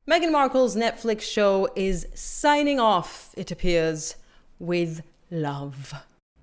Meghan Markle's Netflix show is signing off, it appears, with love,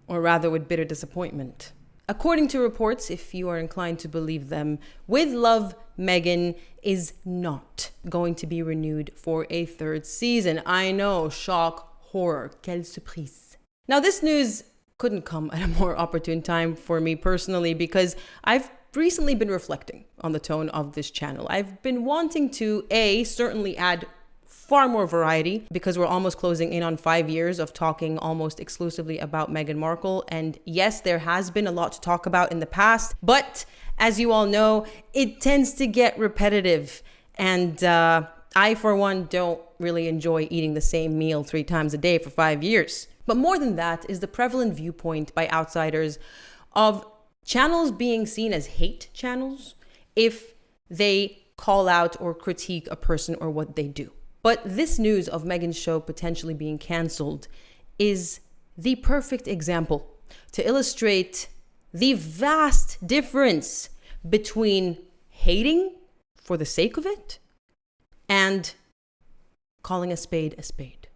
or rather with bitter disappointment. According to reports, if you are inclined to believe them, With Love, Meghan is not going to be renewed for a third season. I know, shock, horror, quelle surprise. Now, this news couldn't come at a more opportune time for me personally, because I've recently been reflecting on the tone of this channel. I've been wanting to, certainly add far more variety, because we're almost closing in on 5 years of talking almost exclusively about Meghan Markle. And yes, there has been a lot to talk about in the past, but as you all know, it tends to get repetitive. And I, for one, don't really enjoy eating the same meal 3 times a day for 5 years. But more than that is the prevalent viewpoint by outsiders of channels being seen as hate channels if they call out or critique a person or what they do. But this news of Meghan's show potentially being canceled is the perfect example to illustrate the vast difference between hating for the sake of it and calling a spade a spade.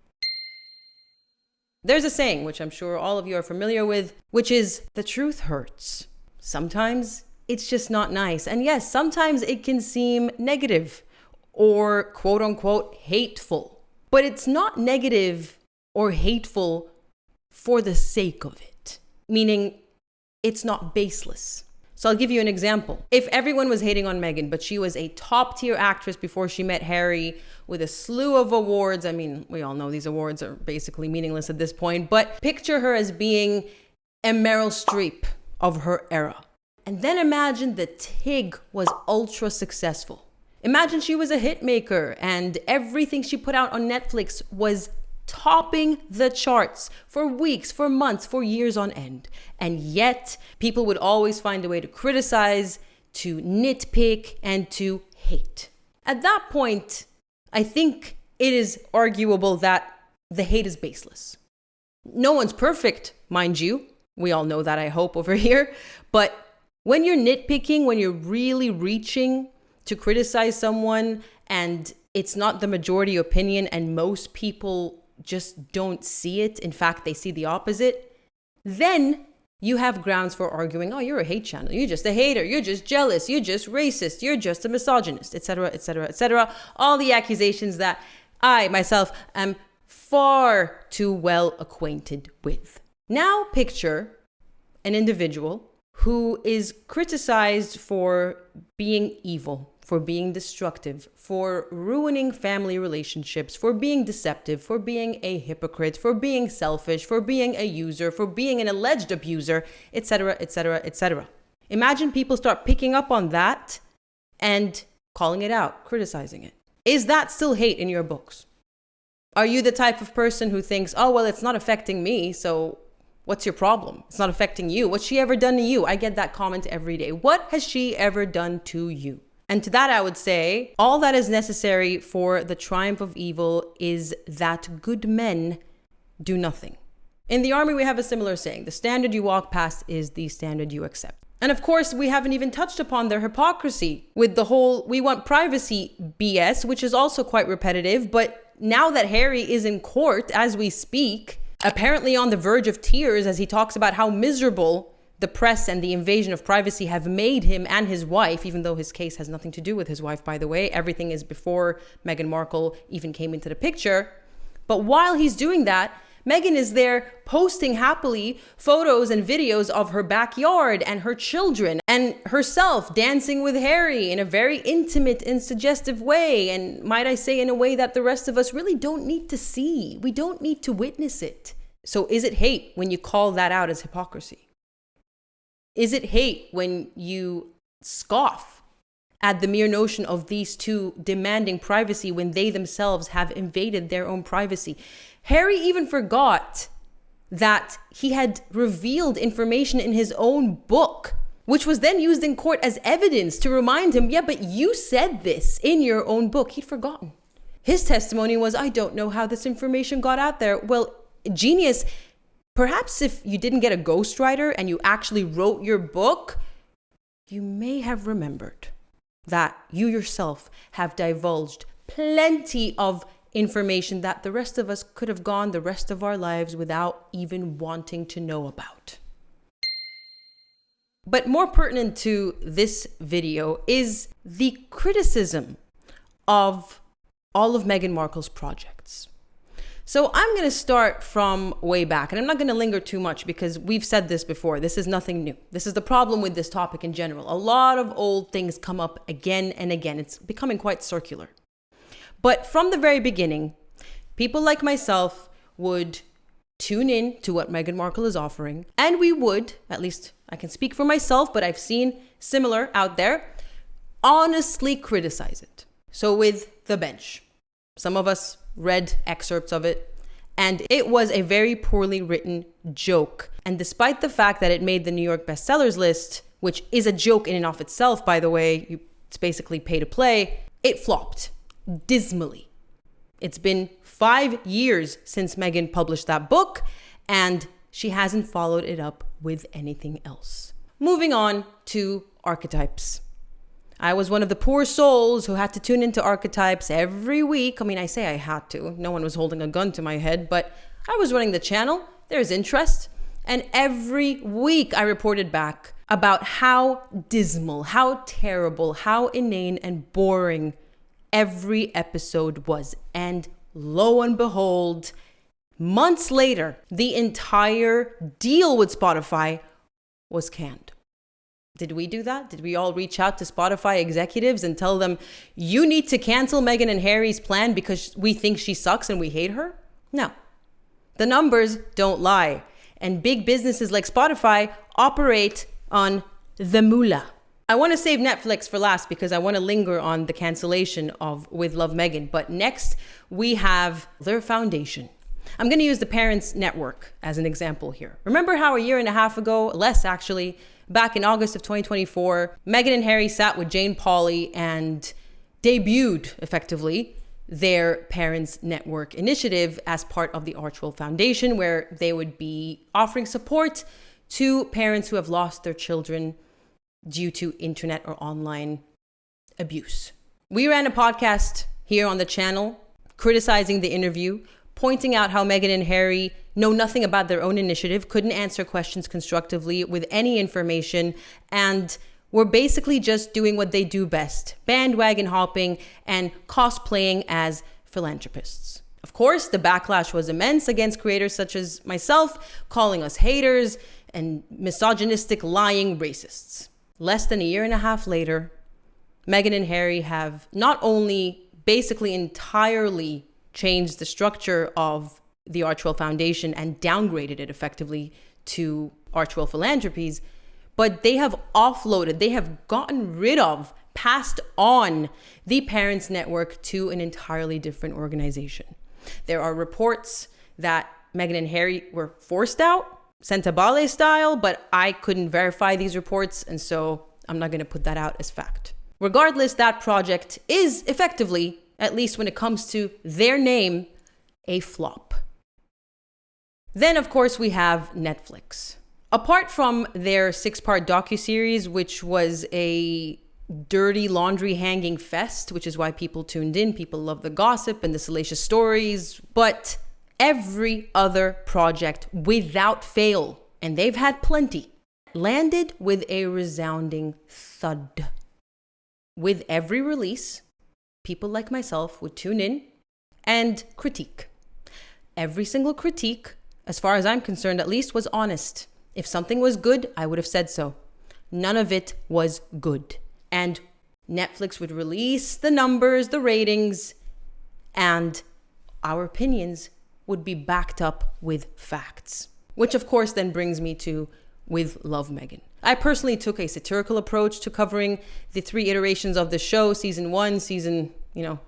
There's a saying, which I'm sure all of you are familiar with, which is, the truth hurts. Sometimes it's just not nice. And yes, sometimes it can seem negative or quote unquote hateful, but it's not negative or hateful for the sake of it, meaning it's not baseless. So I'll give you an example. If everyone was hating on Meghan, but she was a top tier actress before she met Harry with a slew of awards. I mean, we all know these awards are basically meaningless at this point, but picture her as being a Meryl Streep of her era. And then imagine that Tig was ultra successful. Imagine she was a hit maker and everything she put out on Netflix was topping the charts for weeks, for months, for years on end. And yet people would always find a way to criticize, to nitpick, and to hate. At that point, I think it is arguable that the hate is baseless. No one's perfect, mind you. We all know that, I hope, over here. But when you're nitpicking, when you're really reaching to criticize someone and it's not the majority opinion and most people just don't see it, in fact, they see the opposite, then you have grounds for arguing, oh, you're a hate channel, you're just a hater, you're just jealous, you're just racist, you're just a misogynist, etc., etc., etc. All the accusations that I, myself, am far too well acquainted with. Now picture an individual who is criticized for being evil, for being destructive, for ruining family relationships, for being deceptive, for being a hypocrite, for being selfish, for being a user, for being an alleged abuser, etc., etc., etc. Imagine people start picking up on that and calling it out, criticizing it. Is that still hate in your books? Are you the type of person who thinks, oh, well, it's not affecting me, so what's your problem? It's not affecting you. What's she ever done to you? I get that comment every day. What has she ever done to you? And to that, I would say, all that is necessary for the triumph of evil is that good men do nothing. In the army, we have a similar saying, the standard you walk past is the standard you accept. And of course, we haven't even touched upon their hypocrisy with the whole we want privacy BS, which is also quite repetitive. But now that Harry is in court as we speak, apparently on the verge of tears as he talks about how miserable the press and the invasion of privacy have made him and his wife, even though his case has nothing to do with his wife, by the way. Everything is before Meghan Markle even came into the picture. But while he's doing that, Meghan is there posting happily photos and videos of her backyard and her children and herself dancing with Harry in a very intimate and suggestive way. And might I say, in a way that the rest of us really don't need to see. We don't need to witness it. So is it hate when you call that out as hypocrisy? Is it hate when you scoff at the mere notion of these two demanding privacy when they themselves have invaded their own privacy? Harry even forgot that he had revealed information in his own book, which was then used in court as evidence to remind him, yeah, but you said this in your own book. He'd forgotten. His testimony was, I don't know how this information got out there. Well, genius. Perhaps if you didn't get a ghostwriter and you actually wrote your book, you may have remembered that you yourself have divulged plenty of information that the rest of us could have gone the rest of our lives without even wanting to know about. But more pertinent to this video is the criticism of all of Meghan Markle's projects. So I'm going to start from way back, and I'm not going to linger too much because we've said this before. This is nothing new. This is the problem with this topic in general. A lot of old things come up again and again. It's becoming quite circular. But from the very beginning, people like myself would tune in to what Meghan Markle is offering, and we would, at least I can speak for myself, but I've seen similar out there, honestly criticize it. So with The Bench, some of us read excerpts of it, and it was a very poorly written joke. And despite the fact that it made the New York bestsellers list, which is a joke in and of itself, by the way, it's basically pay to play, it flopped dismally. It's been 5 years since Meghan published that book, and she hasn't followed it up with anything else. Moving on to archetypes. I was one of the poor souls who had to tune into archetypes every week. I mean, I say I had to. No one was holding a gun to my head, but I was running the channel. There's interest. And every week I reported back about how dismal, how terrible, how inane and boring every episode was. And lo and behold, months later, the entire deal with Spotify was canned. Did we do that? Did we all reach out to Spotify executives and tell them, you need to cancel Meghan and Harry's plan because we think she sucks and we hate her? No. The numbers don't lie. And big businesses like Spotify operate on the moolah. I want to save Netflix for last because I want to linger on the cancellation of With Love Meghan. But next, we have their foundation. I'm going to use the Parents Network as an example here. Remember how a year and a half ago, less actually, back in August of 2024, Meghan and Harry sat with Jane Pauley and debuted, effectively, their Parents Network initiative as part of the Archwell Foundation, where they would be offering support to parents who have lost their children due to internet or online abuse. We ran a podcast here on the channel criticizing the interview, pointing out how Meghan and Harry know nothing about their own initiative, couldn't answer questions constructively with any information, and were basically just doing what they do best, bandwagon hopping and cosplaying as philanthropists. Of course, the backlash was immense against creators such as myself, calling us haters and misogynistic, lying racists. Less than a year and a half later, Meghan and Harry have not only basically entirely changed the structure of the Archwell Foundation and downgraded it effectively to Archwell Philanthropies, but they have offloaded, they have gotten rid of, passed on the Parents Network to an entirely different organization. There are reports that Meghan and Harry were forced out, sent a ballet style, but I couldn't verify these reports, and so I'm not going to put that out as fact. Regardless, that project is effectively, at least when it comes to their name, a flop. Then, of course, we have Netflix. Apart from their 6-part docuseries, which was a dirty laundry hanging fest, which is why people tuned in, people love the gossip and the salacious stories, but every other project without fail, and they've had plenty, landed with a resounding thud. With every release, people like myself would tune in and critique. Every single critique, as far as I'm concerned at least, was honest. If something was good, I would have said so. None of it was good. And Netflix would release the numbers, the ratings, and our opinions would be backed up with facts. Which of course then brings me to With Love Meghan. I personally took a satirical approach to covering the 3 iterations of the show, season 1, season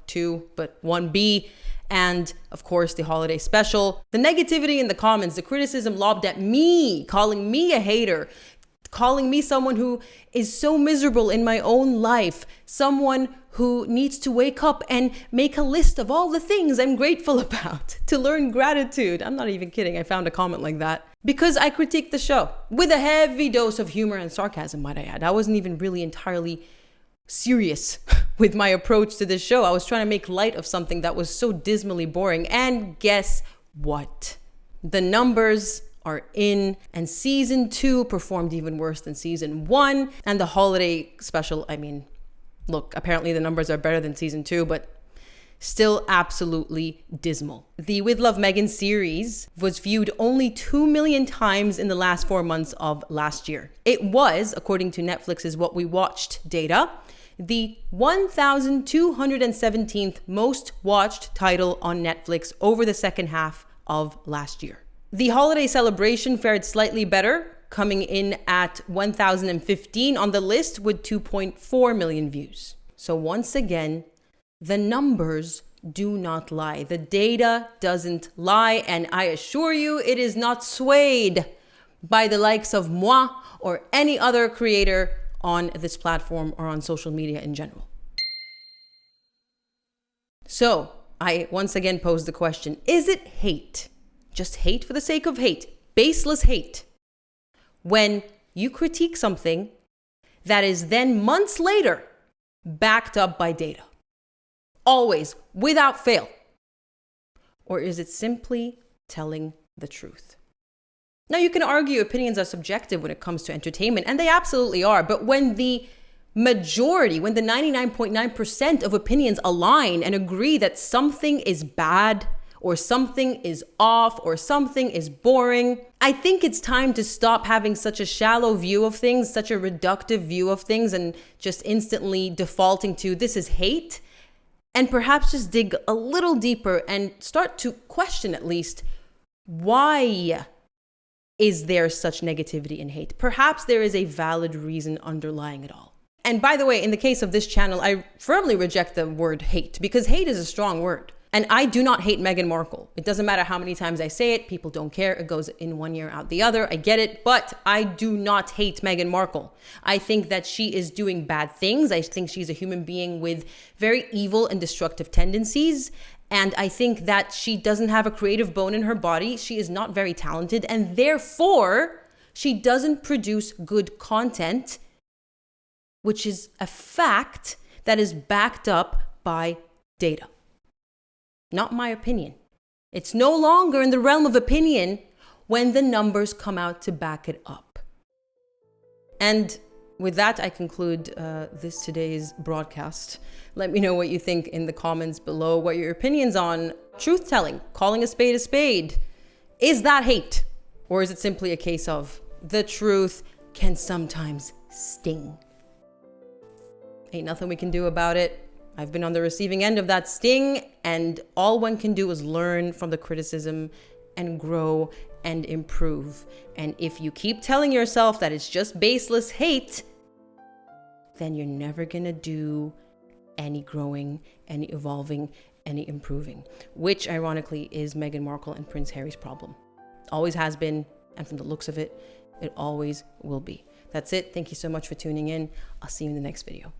2, but 1B, and of course the holiday special. The negativity in the comments, the criticism lobbed at me, calling me a hater, calling me someone who is so miserable in my own life, someone who needs to wake up and make a list of all the things I'm grateful about, to learn gratitude. I'm not even kidding. I found a comment like that because I critiqued the show with a heavy dose of humor and sarcasm, might I add. I wasn't even really entirely serious with my approach to this show. I was trying to make light of something that was so dismally boring. And guess what? The numbers are in, and season 2 performed even worse than season 1. And the holiday special, I mean, look, apparently the numbers are better than season 2, but still absolutely dismal. The With Love Meghan series was viewed only 2 million times in the last 4 months of last year. It was, according to Netflix's What We Watched data, the 1,217th most watched title on Netflix over the second half of last year. The holiday celebration fared slightly better, coming in at 1,015 on the list with 2.4 million views. So once again, the numbers do not lie. The data doesn't lie, and I assure you it is not swayed by the likes of moi or any other creator on this platform or on social media in general. So I once again pose the question, is it hate? Just hate for the sake of hate, baseless hate, when you critique something that is then months later backed up by data? Always, without fail? Or is it simply telling the truth? Now, you can argue opinions are subjective when it comes to entertainment, and they absolutely are. But when the majority, when the 99.9% of opinions align and agree that something is bad, or something is off, or something is boring, I think it's time to stop having such a shallow view of things, such a reductive view of things, and just instantly defaulting to this is hate. And perhaps just dig a little deeper and start to question, at least, why is there such negativity and hate? Perhaps there is a valid reason underlying it all. And by the way, in the case of this channel, I firmly reject the word hate, because hate is a strong word. And I do not hate Meghan Markle. It doesn't matter how many times I say it. People don't care. It goes in one ear out the other. I get it. But I do not hate Meghan Markle. I think that she is doing bad things. I think she's a human being with very evil and destructive tendencies. And I think that she doesn't have a creative bone in her body. She is not very talented. And therefore, she doesn't produce good content, which is a fact that is backed up by data. Not my opinion. It's no longer in the realm of opinion when the numbers come out to back it up. And with that, I conclude today's broadcast. Let me know what you think in the comments below, what your opinions on truth-telling, calling a spade. Is that hate? Or is it simply a case of the truth can sometimes sting? Ain't nothing we can do about it. I've been on the receiving end of that sting, and all one can do is learn from the criticism and grow and improve. And if you keep telling yourself that it's just baseless hate, then you're never gonna do any growing, any evolving, any improving, which ironically is Meghan Markle and Prince Harry's problem. Always has been, and from the looks of it, it always will be. That's it. Thank you so much for tuning in. I'll see you in the next video.